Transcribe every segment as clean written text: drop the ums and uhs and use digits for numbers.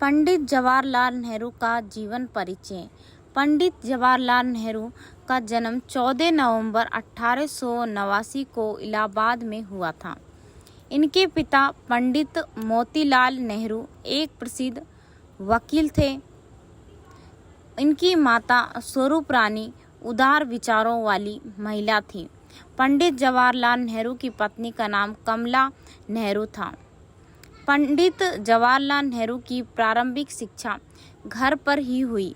पंडित जवाहरलाल नेहरू का जीवन परिचय। पंडित जवाहरलाल नेहरू का जन्म 14 नवंबर 1889 को इलाहाबाद में हुआ था। इनके पिता पंडित मोतीलाल नेहरू एक प्रसिद्ध वकील थे। इनकी माता स्वरूप रानी उदार विचारों वाली महिला थी। पंडित जवाहरलाल नेहरू की पत्नी का नाम कमला नेहरू था। पंडित जवाहरलाल नेहरू की प्रारंभिक शिक्षा घर पर ही हुई।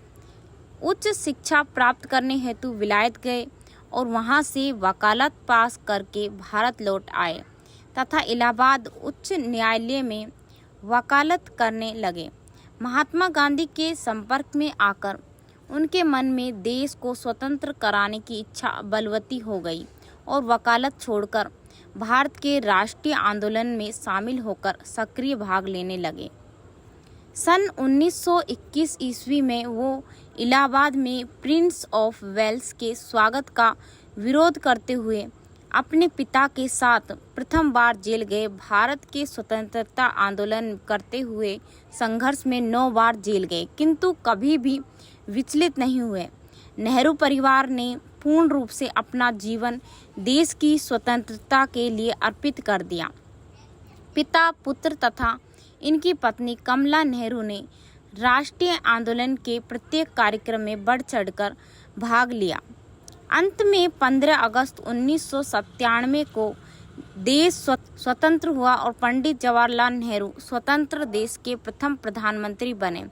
उच्च शिक्षा प्राप्त करने हेतु विलायत गए और वहां से वकालत पास करके भारत लौट आए तथा इलाहाबाद उच्च न्यायालय में वकालत करने लगे। महात्मा गांधी के संपर्क में आकर उनके मन में देश को स्वतंत्र कराने की इच्छा बलवती हो गई और वकालत छोड़कर भारत के राष्ट्रीय आंदोलन में शामिल होकर सक्रिय भाग लेने लगे। सन 1921 ईस्वी में वो इलाहाबाद में प्रिंस ऑफ वेल्स के स्वागत का विरोध करते हुए अपने पिता के साथ प्रथम बार जेल गए। भारत के स्वतंत्रता आंदोलन करते हुए संघर्ष में 9 बार जेल गए, किंतु कभी भी विचलित नहीं हुए। नेहरू परिवार ने पूर्ण रूप से अपना जीवन देश की स्वतंत्रता के लिए अर्पित कर दिया। पिता, पुत्र तथा इनकी पत्नी कमला नेहरू ने राष्ट्रीय आंदोलन के प्रत्येक कार्यक्रम में बढ़ चढ़कर भाग लिया। अंत में 15 अगस्त 1997 को देश स्वतंत्र हुआ और पंडित जवाहरलाल नेहरू स्वतंत्र देश के प्रथम प्रधानमंत्री बने।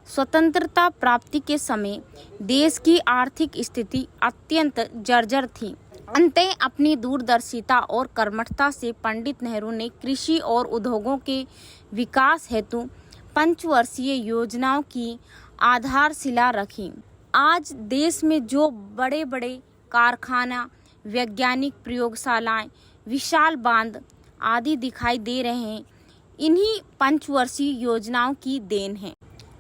स्वतंत्रता प्राप्ति के समय देश की आर्थिक स्थिति अत्यंत जर्जर थी। अंततः अपनी दूरदर्शिता और कर्मठता से पंडित नेहरू ने कृषि और उद्योगों के विकास हेतु पंचवर्षीय योजनाओं की आधारशिला रखी। आज देश में जो बड़े बड़े कारखाना, वैज्ञानिक प्रयोगशालाएं, विशाल बांध आदि दिखाई दे रहे हैं, इन्हीं पंचवर्षीय योजनाओं की देन है।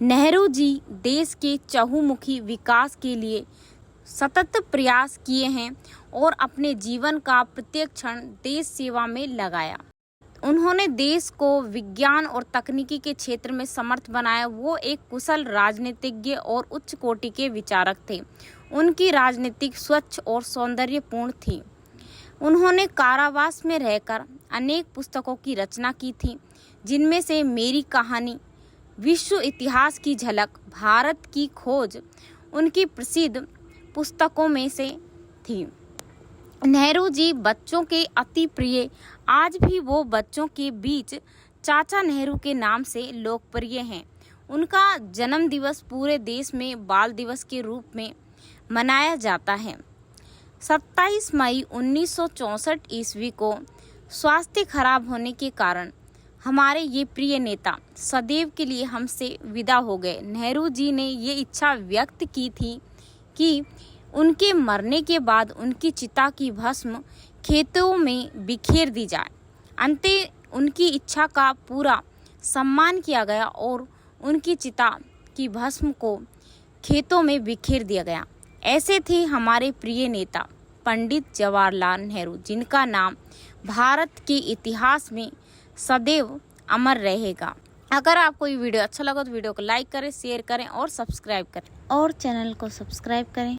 नेहरू जी देश के चहुमुखी विकास के लिए सतत प्रयास किए हैं और अपने जीवन का प्रत्येक क्षण देश सेवा में लगाया। उन्होंने देश को विज्ञान और तकनीकी के क्षेत्र में समर्थ बनाया। वो एक कुशल राजनीतिज्ञ और उच्च कोटि के विचारक थे। उनकी राजनीतिक स्वच्छ और सौंदर्यपूर्ण थी। उन्होंने कारावास में रहकर अनेक पुस्तकों की रचना की थी, जिनमें से मेरी कहानी, विश्व इतिहास की झलक, भारत की खोज उनकी प्रसिद्ध पुस्तकों में से थी। नेहरू जी बच्चों के अति प्रिय, आज भी वो बच्चों के बीच चाचा नेहरू के नाम से लोकप्रिय हैं। उनका जन्म दिवस पूरे देश में बाल दिवस के रूप में मनाया जाता है। 27 मई 1964 ईस्वी को स्वास्थ्य खराब होने के कारण हमारे ये प्रिय नेता सदैव के लिए हमसे विदा हो गए। नेहरू जी ने ये इच्छा व्यक्त की थी कि उनके मरने के बाद उनकी चिता की भस्म खेतों में बिखेर दी जाए। अंततः उनकी इच्छा का पूरा सम्मान किया गया और उनकी चिता की भस्म को खेतों में बिखेर दिया गया। ऐसे थे हमारे प्रिय नेता पंडित जवाहरलाल नेहरू, जिनका नाम भारत के इतिहास में सदैव अमर रहेगा। अगर आपको ये वीडियो अच्छा लगा तो वीडियो को लाइक करें, शेयर करें और सब्सक्राइब करें और चैनल को सब्सक्राइब करें।